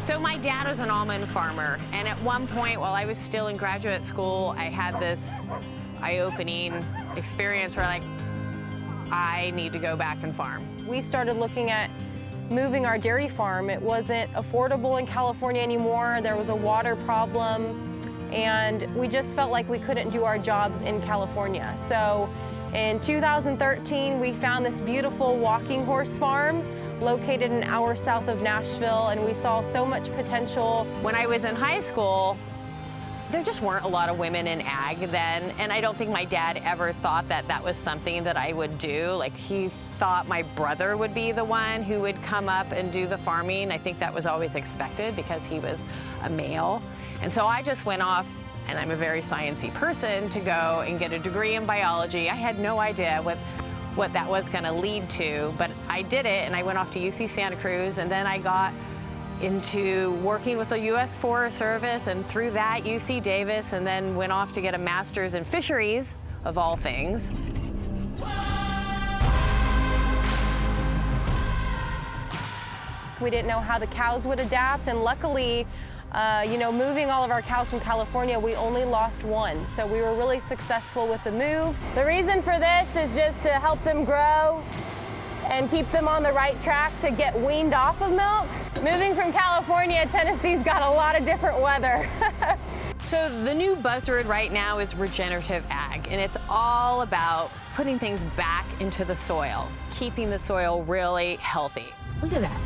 So my dad was an almond farmer, and at one point while I was still in graduate school, I had this eye-opening experience where like, I need to go back and farm. We started looking at moving our dairy farm. It wasn't affordable in California anymore. There was a water problem, and we just felt like we couldn't do our jobs in California. So in 2013, we found this beautiful walking horse farm located an hour south of Nashville, and we saw so much potential. When I was in high school, there just weren't a lot of women in ag then, and I don't think my dad ever thought that that was something that I would do. Like, he thought my brother would be the one who would come up and do the farming. I think that was always expected because he was a male. And so I just went off, and I'm a very sciencey person, to go and get a degree in biology. I had no idea what that was going to lead to, but I did it, and I went off to UC Santa Cruz, and then I got into working with the U.S. Forest Service, and through that, UC Davis, and then went off to get a master's in fisheries, of all things. We didn't know how the cows would adapt, and luckily, moving all of our cows from California, we only lost one. So we were really successful with the move. The reason for this is just to help them grow and keep them on the right track to get weaned off of milk. Moving from California, Tennessee's got a lot of different weather. So the new buzzword right now is regenerative ag, and it's all about putting things back into the soil, keeping the soil really healthy. Look at that.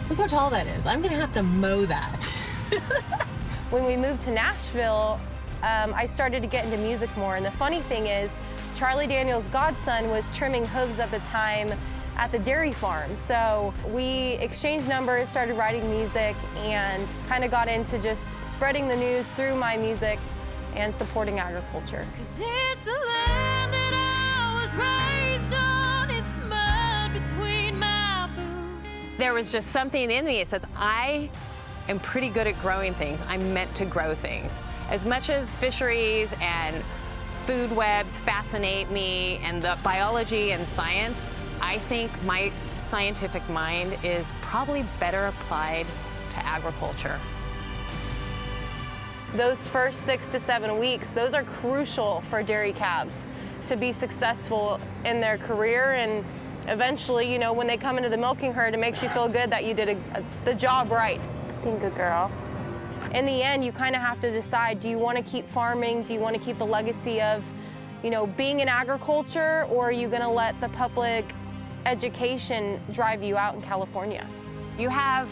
Look how tall that is. I'm gonna have to mow that. When we moved to Nashville, I started to get into music more, and the funny thing is, Charlie Daniels' godson was trimming hooves at the time at the dairy farm. So we exchanged numbers, started writing music, and kind of got into just spreading the news through my music and supporting agriculture. 'Cause it's the land that I was raised on, it's mud between my boots. There was just something in me that says, I am pretty good at growing things. I'm meant to grow things. As much as fisheries and food webs fascinate me, and the biology and science, I think my scientific mind is probably better applied to agriculture. Those first 6 to 7 weeks, those are crucial for dairy calves to be successful in their career, and eventually, when they come into the milking herd, it makes you feel good that you did the job right. Being a good girl. In the end, you kind of have to decide, do you want to keep farming? Do you want to keep the legacy of, being in agriculture, or are you going to let the public education drive you out in California? You have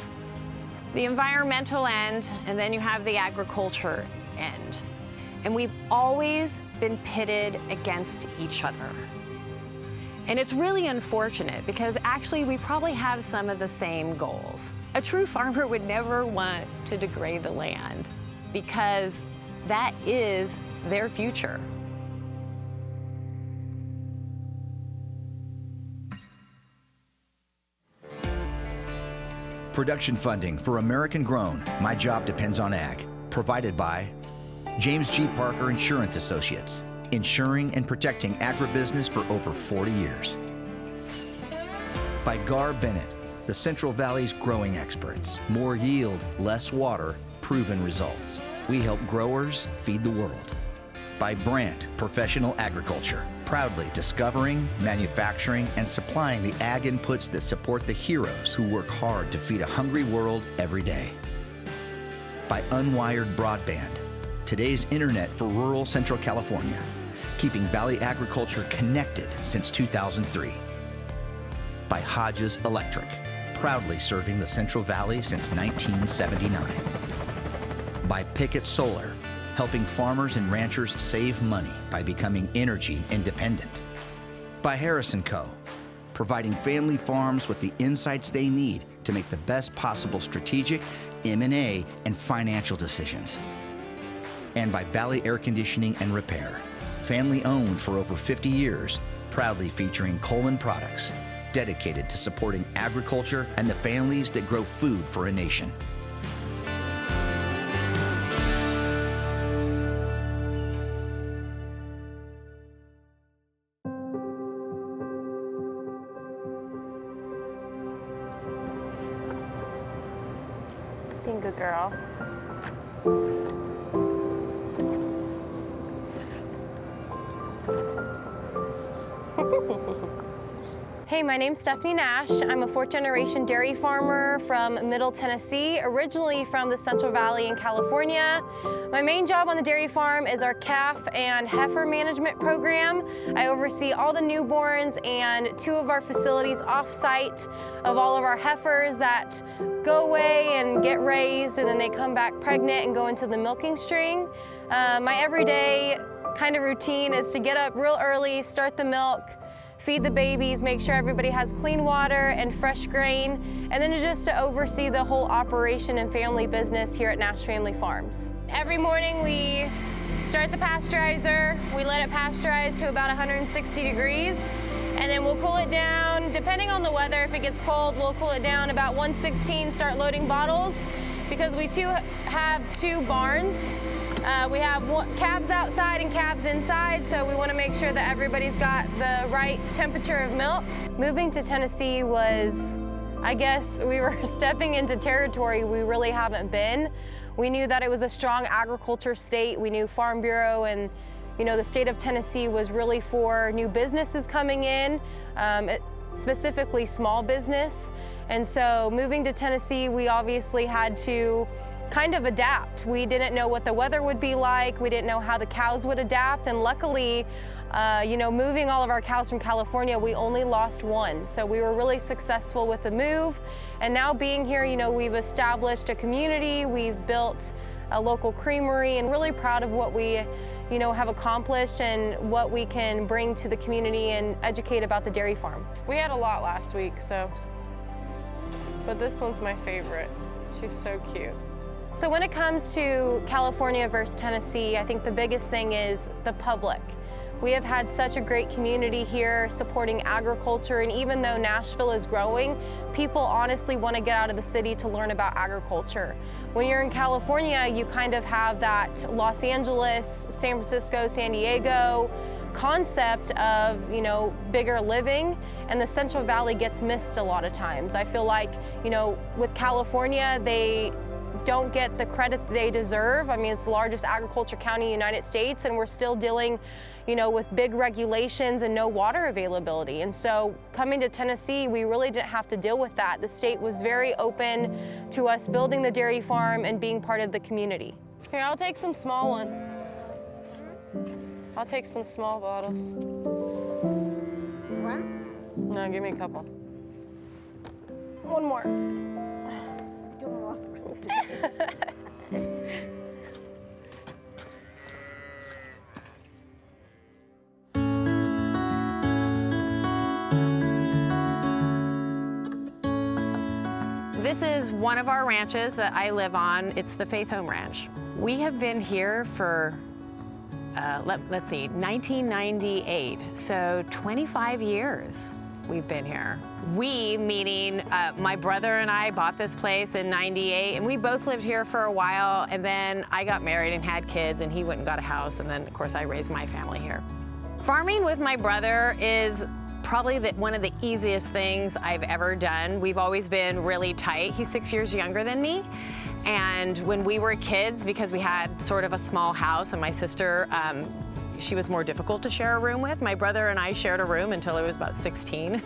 the environmental end, and then you have the agriculture end. And we've always been pitted against each other. And it's really unfortunate because actually we probably have some of the same goals. A true farmer would never want to degrade the land because that is their future. Production funding for American Grown, My Job Depends on Ag, provided by James G. Parker Insurance Associates, insuring and protecting agribusiness for over 40 years. By Gar Bennett, the Central Valley's growing experts. More yield, less water, proven results. We help growers feed the world. By Brandt Professional Agriculture, proudly discovering, manufacturing, and supplying the ag inputs that support the heroes who work hard to feed a hungry world every day. By Unwired Broadband, today's internet for rural Central California, keeping Valley agriculture connected since 2003. By Hodges Electric, proudly serving the Central Valley since 1979. By Pickett Solar, helping farmers and ranchers save money by becoming energy independent. By Harrison Co., providing family farms with the insights they need to make the best possible strategic, M&A, and financial decisions. And by Valley Air Conditioning and Repair, family owned for over 50 years, proudly featuring Coleman products, dedicated to supporting agriculture and the families that grow food for a nation. Being a good girl. Hey, my name's Stephanie Nash. I'm a fourth-generation dairy farmer from Middle Tennessee, originally from the Central Valley in California. My main job on the dairy farm is our calf and heifer management program. I oversee all the newborns and 2 of our facilities off-site of all of our heifers that go away and get raised, and then they come back pregnant and go into the milking string. My everyday kind of routine is to get up real early, start the milk, feed the babies, make sure everybody has clean water and fresh grain, and then just to oversee the whole operation and family business here at Nash Family Farms. Every morning we start the pasteurizer, we let it pasteurize to about 160 degrees, and then we'll cool it down. Depending on the weather, if it gets cold, we'll cool it down about 116, start loading bottles, because we have 2 barns. We have calves outside and calves inside, so we want to make sure that everybody's got the right temperature of milk. Moving to Tennessee was, I guess, we were stepping into territory we really haven't been. We knew that it was a strong agriculture state. We knew Farm Bureau and the state of Tennessee was really for new businesses coming in, specifically small business. And so moving to Tennessee, we obviously had to kind of adapt. We didn't know what the weather would be like. We didn't know how the cows would adapt. And luckily, moving all of our cows from California, we only lost 1. So we were really successful with the move. And now being here, we've established a community, we've built a local creamery, and really proud of what we have accomplished and what we can bring to the community and educate about the dairy farm. We had a lot last week, but this one's my favorite. She's so cute. So when it comes to California versus Tennessee, I think the biggest thing is the public. We have had such a great community here supporting agriculture, and even though Nashville is growing, people honestly want to get out of the city to learn about agriculture. When you're in California, you kind of have that Los Angeles, San Francisco, San Diego concept of, bigger living, and the Central Valley gets missed a lot of times. I feel like, with California, they don't get the credit they deserve. I mean, it's the largest agriculture county in the United States, and we're still dealing, with big regulations and no water availability. And so coming to Tennessee, we really didn't have to deal with that. The state was very open to us building the dairy farm and being part of the community. Here, I'll take some small ones. I'll take some small bottles. One? No, give me a couple. One more. 2 more. This is one of our ranches that I live on. It's the Faith Home Ranch. We have been here for, let's see, 1998, so 25 years we've been here. We, meaning my brother and I, bought this place in '98, and we both lived here for a while, and then I got married and had kids, and he went and got a house, and then, of course, I raised my family here. Farming with my brother is probably one of the easiest things I've ever done. We've always been really tight. He's 6 years younger than me. And when we were kids, because we had sort of a small house, and my sister, she was more difficult to share a room with. My brother and I shared a room until I was about 16.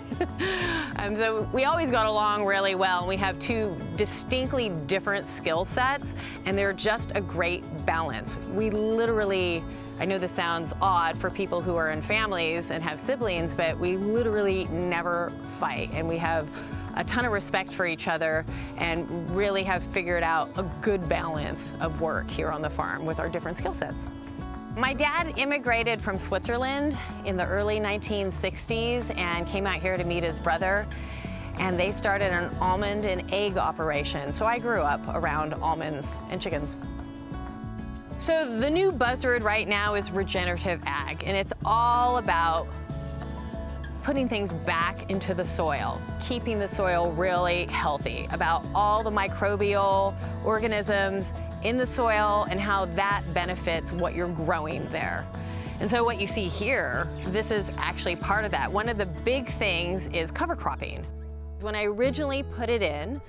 So we always got along really well. And we have 2 distinctly different skill sets, and they're just a great balance. We literally, I know this sounds odd for people who are in families and have siblings, but we literally never fight, and we have a ton of respect for each other and really have figured out a good balance of work here on the farm with our different skill sets. My dad immigrated from Switzerland in the early 1960s and came out here to meet his brother, and they started an almond and egg operation. So I grew up around almonds and chickens. So the new buzzword right now is regenerative ag, and it's all about putting things back into the soil, keeping the soil really healthy, about all the microbial organisms in the soil and how that benefits what you're growing there. And so what you see here, this is actually part of that. One of the big things is cover cropping. When I originally put it in,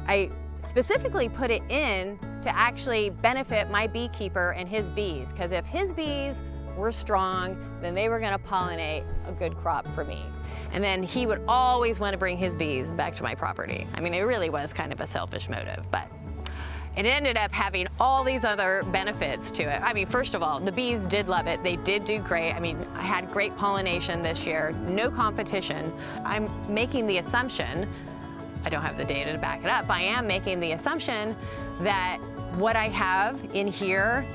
I specifically put it in to actually benefit my beekeeper and his bees, because if his bees were strong, then they were going to pollinate a good crop for me. And then he would always want to bring his bees back to my property. I mean, it really was kind of a selfish motive, but it ended up having all these other benefits to it. I mean, first of all, the bees did love it. They did do great. I mean, I had great pollination this year, no competition. I'm making the assumption, I don't have the data to back it up, I am making the assumption that what I have in here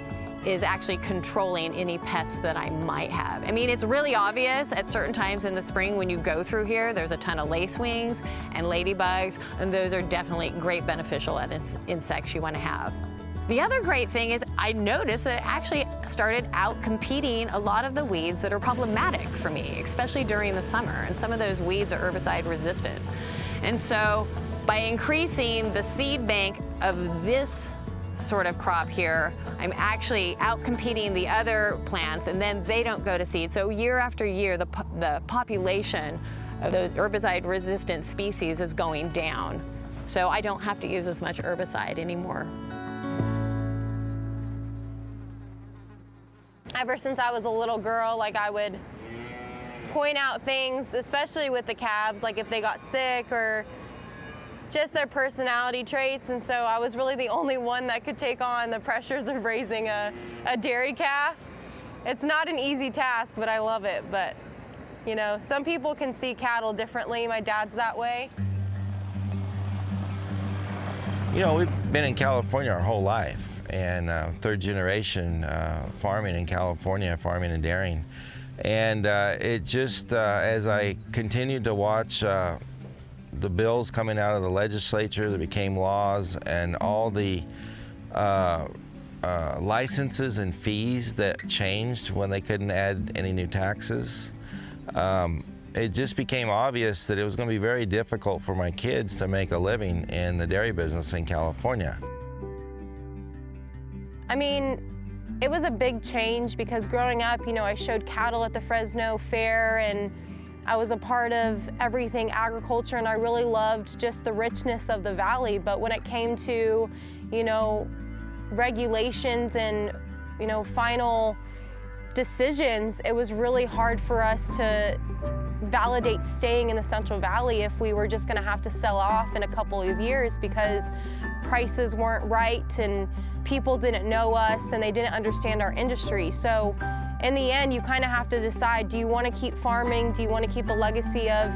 is actually controlling any pests that I might have. I mean, it's really obvious at certain times in the spring when you go through here, there's a ton of lacewings and ladybugs, and those are definitely great beneficial insects you want to have. The other great thing is I noticed that it actually started out competing a lot of the weeds that are problematic for me, especially during the summer, and some of those weeds are herbicide resistant. And so by increasing the seed bank of this sort of crop here, I'm actually out-competing the other plants, and then they don't go to seed. So year after year, the population of those herbicide-resistant species is going down. So I don't have to use as much herbicide anymore. Ever since I was a little girl, like I would point out things, especially with the calves, like if they got sick or just their personality traits, and so I was really the only one that could take on the pressures of raising a dairy calf. It's not an easy task, but I love it. But, you know, some people can see cattle differently. My dad's that way. You know, we've been in California our whole life, and third generation farming in California, farming and dairying. And it just, as I continued to watch the bills coming out of the legislature that became laws, and all the licenses and fees that changed when they couldn't add any new taxes, it just became obvious that it was going to be very difficult for my kids to make a living in the dairy business in California. I mean, it was a big change because growing up, you know, I showed cattle at the Fresno Fair, and I was a part of everything agriculture, and I really loved just the richness of the valley. But when it came to, you know, regulations and, you know, final decisions, it was really hard for us to validate staying in the Central Valley if we were just going to have to sell off in a couple of years because prices weren't right and people didn't know us and they didn't understand our industry. So in the end, you kind of have to decide, do you want to keep farming? Do you want to keep the legacy of,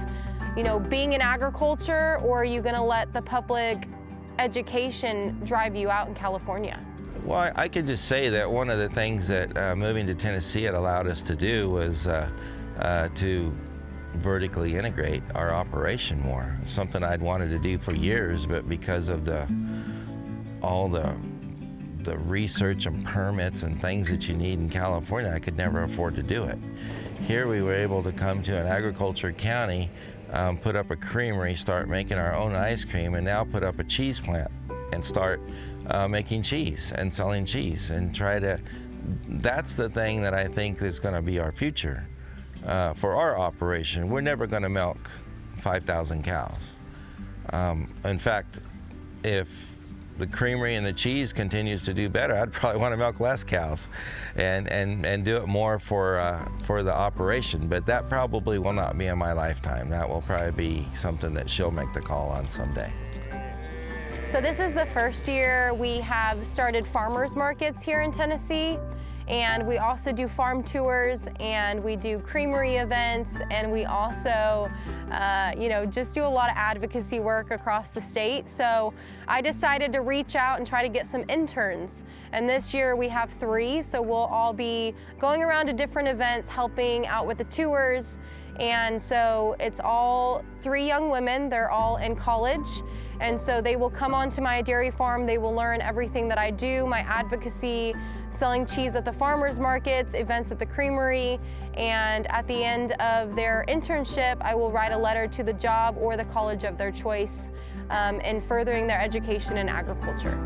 you know, being in agriculture, or are you going to let the public education drive you out in California? Well, I could just say that one of the things that moving to Tennessee had allowed us to do was to vertically integrate our operation more. Something I'd wanted to do for years, but because of all the research and permits and things that you need in California, I could never afford to do it. Here we were able to come to an agriculture county, put up a creamery, start making our own ice cream, and now put up a cheese plant and start making cheese and selling cheese and that's the thing that I think is going to be our future for our operation. We're never going to milk 5,000 cows. In fact, if the creamery and the cheese continues to do better, I'd probably want to milk less cows and do it more for the operation. But that probably will not be in my lifetime. That will probably be something that she'll make the call on someday. So this is the first year we have started farmers markets here in Tennessee, and we also do farm tours, and we do creamery events, and we also just do a lot of advocacy work across the state. So I decided to reach out and try to get some interns, and this year we have 3, so we'll all be going around to different events helping out with the tours. And so it's all 3 young women. They're all in college. And so they will come onto my dairy farm. They will learn everything that I do, my advocacy, selling cheese at the farmers markets, events at the creamery. And at the end of their internship, I will write a letter to the job or the college of their choice in furthering their education in agriculture.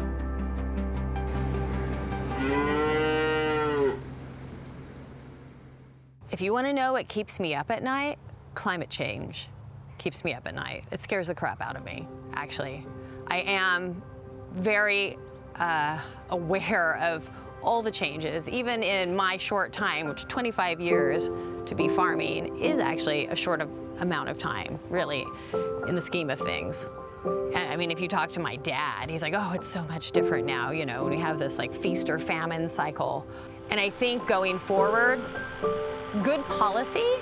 If you want to know what keeps me up at night, climate change keeps me up at night. It scares the crap out of me, actually. I am very aware of all the changes. Even in my short time, which 25 years to be farming is actually a short amount of time, really, in the scheme of things. I mean, if you talk to my dad, he's like, oh, it's so much different now, you know, we have this like feast or famine cycle. And I think going forward, good policy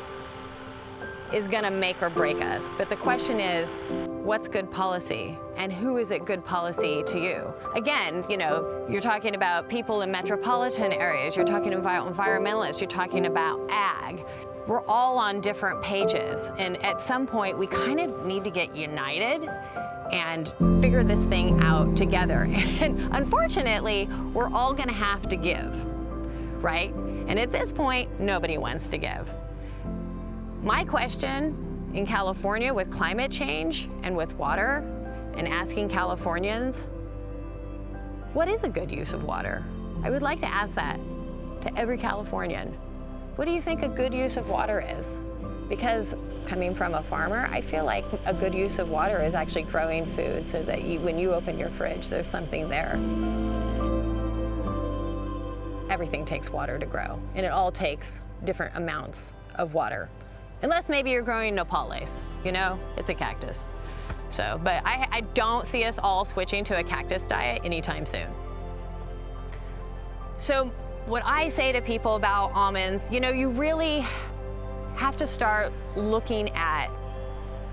is gonna make or break us. But the question is, what's good policy? And who is it good policy to you? Again, you know, you're talking about people in metropolitan areas, you're talking about environmentalists, you're talking about ag. We're all on different pages. And at some point, we kind of need to get united and figure this thing out together. And unfortunately, we're all gonna have to give, right? And at this point, nobody wants to give. My question in California with climate change and with water, and asking Californians, what is a good use of water? I would like to ask that to every Californian. What do you think a good use of water is? Because coming from a farmer, I feel like a good use of water is actually growing food so that when you open your fridge, there's something there. Everything takes water to grow, and it all takes different amounts of water. Unless maybe you're growing nopales, you know, it's a cactus. So, but I don't see us all switching to a cactus diet anytime soon. So what I say to people about almonds, you know, you really have to start looking at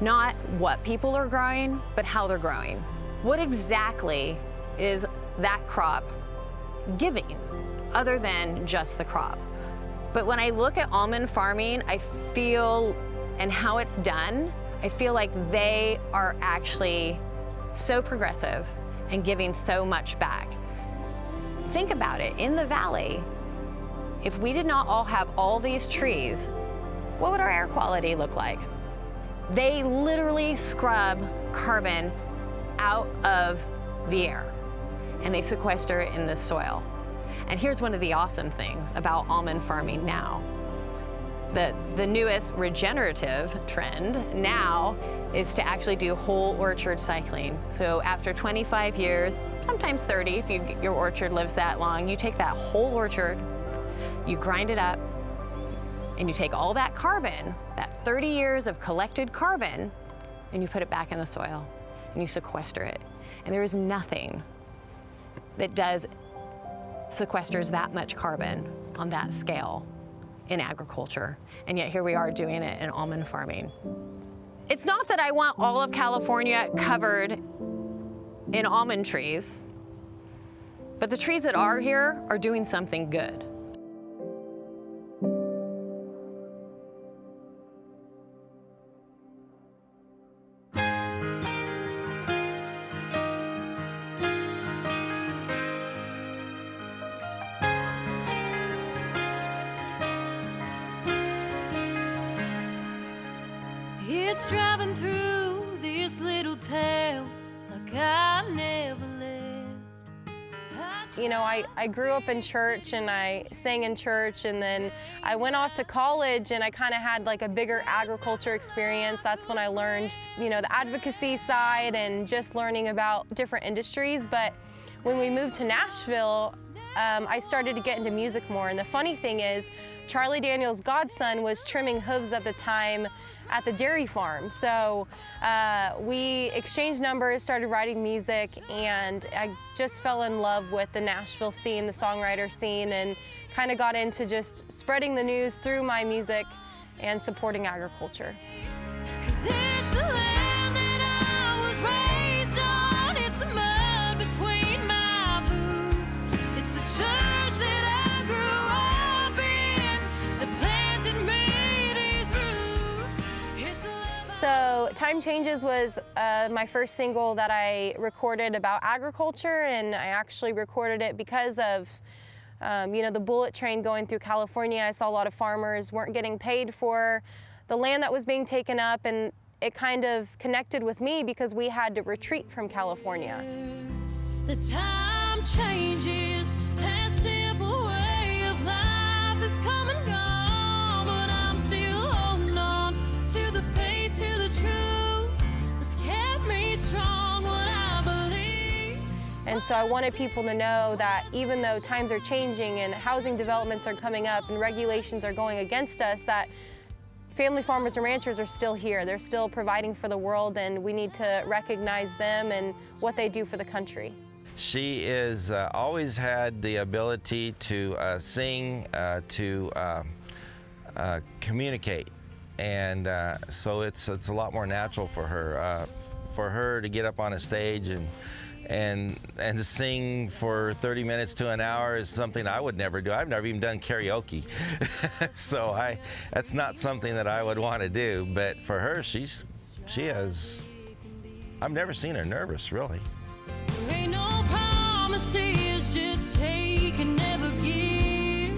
not what people are growing, but how they're growing. What exactly is that crop giving other than just the crop? But when I look at almond farming, I feel, and how it's done, I feel like they are actually so progressive and giving so much back. Think about it, in the valley, if we did not all have all these trees, what would our air quality look like? They literally scrub carbon out of the air, and they sequester it in the soil. And here's one of the awesome things about almond farming now. The newest regenerative trend now is to actually do whole orchard cycling. So after 25 years, sometimes 30 if your orchard lives that long, you take that whole orchard, you grind it up, and you take all that carbon, that 30 years of collected carbon, and you put it back in the soil, and you sequester it. And there is nothing that sequesters that much carbon on that scale in agriculture, and yet here we are doing it in almond farming. It's not that I want all of California covered in almond trees, but the trees that are here are doing something good. It's driving through this little town like I never left. You know, I grew up in church and I sang in church, and then I went off to college and I kind of had like a bigger agriculture experience. That's when I learned, you know, the advocacy side and just learning about different industries. But when we moved to Nashville, I started to get into music more. And the funny thing is, Charlie Daniels' godson was trimming hooves at the time at the dairy farm. So we exchanged numbers, started writing music, and I just fell in love with the Nashville scene, the songwriter scene, and kind of got into just spreading the news through my music and supporting agriculture. 'Cause it's the land that I was raised on, it's the mud between my boots, it's the church that I grew up in that planted me these roots. It's the love So Time Changes was my first single that I recorded about agriculture, and I actually recorded it because of you know, the bullet train going through California. I saw a lot of farmers weren't getting paid for the land that was being taken up, and it kind of connected with me because we had to retreat from California. The time changes, that simple way of life is come and gone, but I'm still holding on to the faith, to the truth that's kept me strong, what I believe. And And so I wanted people to know that even though times are changing and housing developments are coming up and regulations are going against us, that family farmers and ranchers are still here. They're still providing for the world, and we need to recognize them and what they do for the country. She is always had the ability to sing, to communicate, and so it's a lot more natural for her to get up on a stage and sing for 30 minutes to an hour is something I would never do. I've never even done karaoke. So that's not something that I would want to do, but for her, she has, I've never seen her nervous, really. There ain't no promises, just take and never give.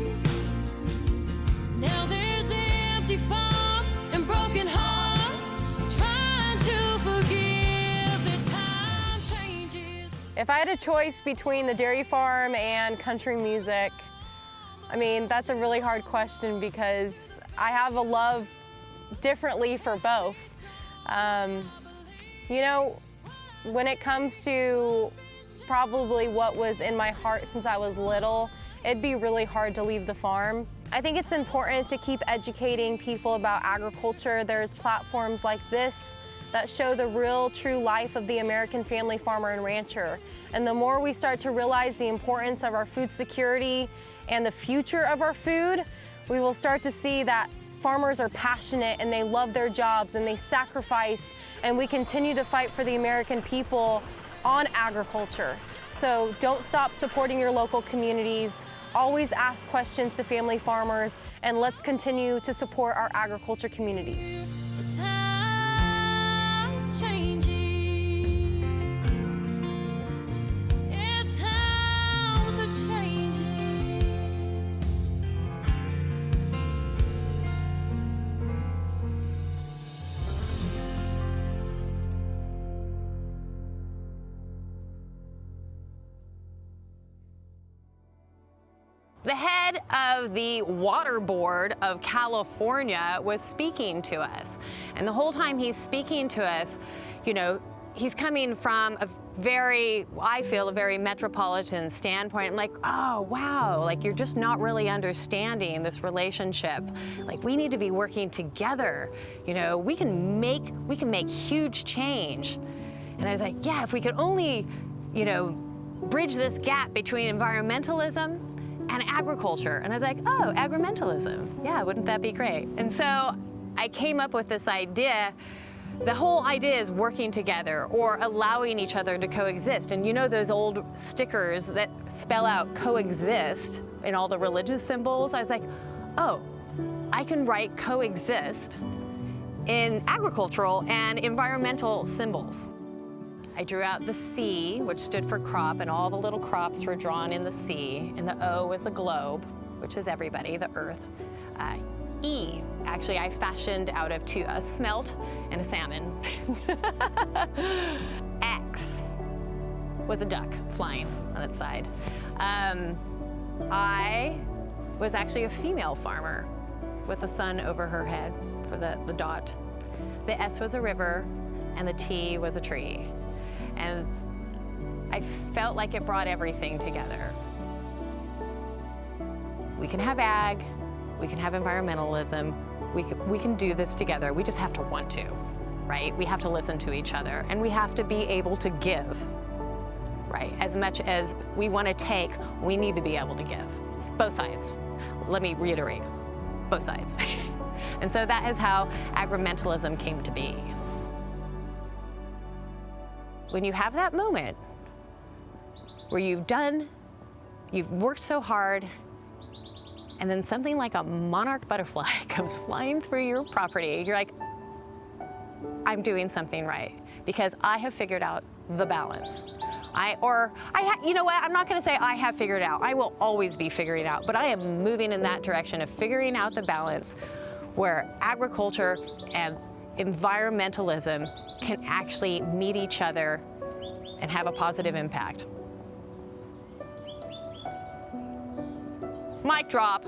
Now there's empty farms and broken hearts trying to forgive. The time changes. If I had a choice between the dairy farm and country music, I mean, that's a really hard question because I have a love differently for both. You know, when it comes to probably what was in my heart since I was little, it'd be really hard to leave the farm. I think it's important to keep educating people about agriculture. There's platforms like this that show the real, true life of the American family farmer and rancher. And the more we start to realize the importance of our food security and the future of our food, we will start to see that farmers are passionate and they love their jobs and they sacrifice, and we continue to fight for the American people on agriculture. So don't stop supporting your local communities. Always ask questions to family farmers, and let's continue to support our agriculture communities. The time changes. Yeah, times are changing. The head of the Water Board of California was speaking to us. And the whole time he's speaking to us, you know, he's coming from a very, I feel, a very metropolitan standpoint. I'm like, oh, wow, like you're just not really understanding this relationship. Like we need to be working together. You know, we can make huge change. And I was like, yeah, if we could only, you know, bridge this gap between environmentalism and agriculture. And I was like, oh, agrimentalism. Yeah, wouldn't that be great? And so I came up with this idea. The whole idea is working together or allowing each other to coexist. And you know those old stickers that spell out coexist in all the religious symbols? I was like, oh, I can write coexist in agricultural and environmental symbols. I drew out the C, which stood for crop, and all the little crops were drawn in the C. And the O was the globe, which is everybody, the earth. E, actually, I fashioned out of a smelt and a salmon. X was a duck flying on its side. I was actually a female farmer with the sun over her head for the dot. The S was a river, and the T was a tree. And I felt like it brought everything together. We can have ag, we can have environmentalism, we can do this together. We just have to want to, right? We have to listen to each other, and we have to be able to give, right? As much as we want to take, we need to be able to give. Both sides. Let me reiterate, both sides. And so that is how agrimentalism came to be. When you have that moment where you've worked so hard, and then something like a monarch butterfly comes flying through your property, you're like, I'm doing something right because I have figured out the balance. You know what, I'm not gonna say I have figured out. I will always be figuring out, but I am moving in that direction of figuring out the balance where agriculture and environmentalism can actually meet each other and have a positive impact. Mic drop.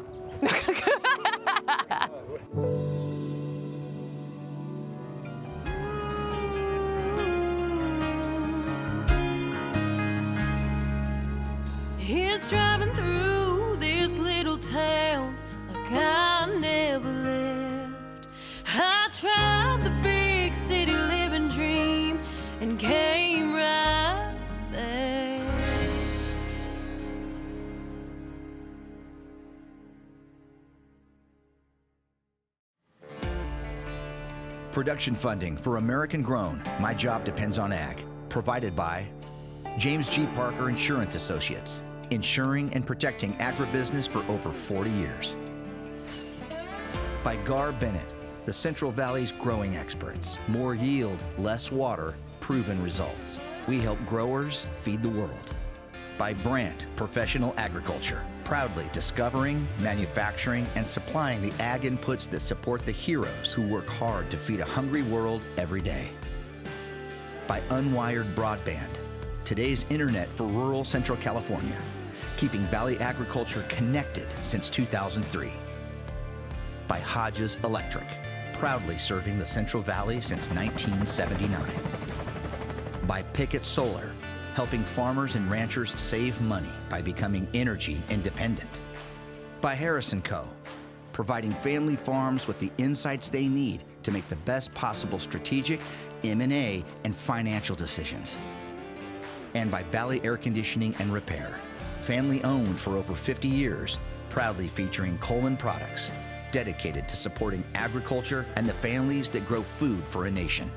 It's driving through this little town like I never left. I tried the big city living dream and came right back. Production funding for American Grown, My Job Depends on Ag, provided by James G. Parker Insurance Associates, insuring and protecting agribusiness for over 40 years. By Gar Bennett, the Central Valley's growing experts. More yield, less water, proven results. We help growers feed the world. By Brandt Professional Agriculture, proudly discovering, manufacturing, and supplying the ag inputs that support the heroes who work hard to feed a hungry world every day. By Unwired Broadband, today's internet for rural Central California, keeping Valley agriculture connected since 2003. By Hodges Electric, proudly serving the Central Valley since 1979. By Pickett Solar, helping farmers and ranchers save money by becoming energy independent. By Harrison Co., providing family farms with the insights they need to make the best possible strategic, M&A, and financial decisions. And by Valley Air Conditioning and Repair, family owned for over 50 years, proudly featuring Coleman products, dedicated to supporting agriculture and the families that grow food for a nation.